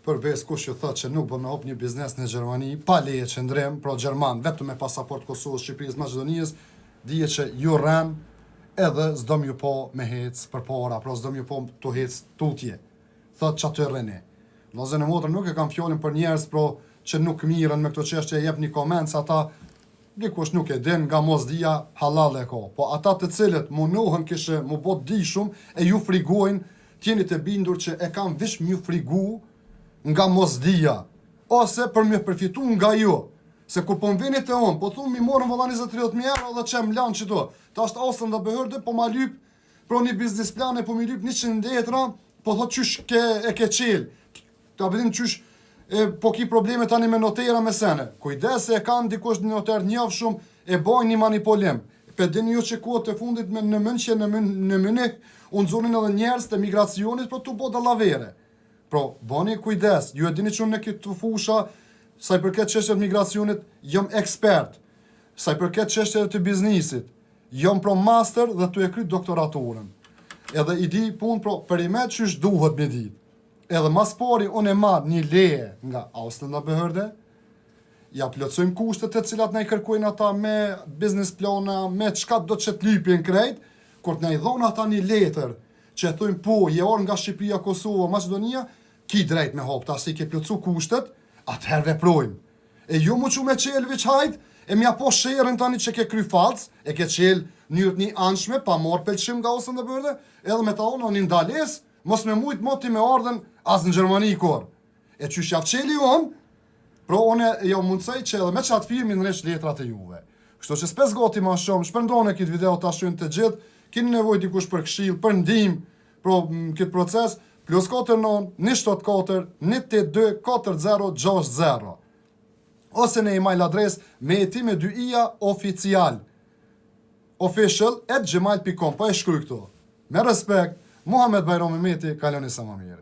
Përveç kush ju thotë që nuk bën me hop një biznes në Gjermani, pa leje qëndrim, pra Gjerman, vetëm me pasaport Kosovës, Shqipërisë, Maqedonisë, dije që ju rën edhe s'do m'ju po me hec për para, pra s'do m'ju po të hec tutje. Thotë që aty rëni. Vllazën e motrë nuk e kam fjalën për njerëz që nuk miren me këto çështje, jep një koment se ata dikush nuk e din, nga mosdia halal e ka. Po ata të cilët munohen kishë mu bot di shumë e ju frigojnë, tjeni të bindur që e kam vish m'ju frigu nga mosdia, ose për me përfitu nga ju. Se kur po m'vini të unë, po thunë mi morën valla 20-30 euro dhe që m'lan qëto. Ta është asën dhe bëhërde, po ma lyp, pro një biznis plan e po mi lyp 100 etra, po thot qysh e ke qelë. Ta bëdim qysh po ki probleme tani me notera me sene. Kujdes se e kanë dikush një noter njëf shumë, e bojnë një manipulim. Pe dini ju që kohët të fundit në München, në Munich, unë zonin edhe njerës të migracionit, pro të bo dallavere. Pro, boni kujdes, ju e dini që unë në këtë fusha, sa i përket çështjeve të migracionit, jam ekspert. Sa i përket çështjeve të biznisit, jam pro master dhe tu e kryt doktoraturën. Edhe i di punë pro perimet që duhet me ditë. Edhe mas pari unë e marr një leje nga Ausländerbehörde, ja plotësojmë kushtet e cilat na i kërkojnë ata me biznes plana, me çka do të lypin krejt, kur na i dhon ata një letër që e thojmë po, je orë nga Shqipëria, Kosova, Maqedonia, ki drejt me hop, ta si ke plotësu kushtet, atëherë veprojmë. E ju mu që me qelë veç hajt, e mja po sherën tani që ke kry falc, e ke qelë njërt një anshme, pa marrë pëlqim nga Ausländerbehörde, edhe me ta unë një ndales, mos me mujt moti me ardhen as në Gjermani kor. E që shjaf qeli unë, pro une jo mundësej që edhe me qatë firmin nreq letrat e juve. Kështu që s'pes gati ma shumë, shpërndone këtë video të ashujnë të gjithë, kini nevoj dikush për këshill, për ndim, pro këtë proces, +49 174 182 4060. Ose në email adres me jeti me 2 i-a oficial. official@gmail.com, po e shkruj këto. Me respekt, Muhammed Bajram Mehmeti, kaloni sa më mirë.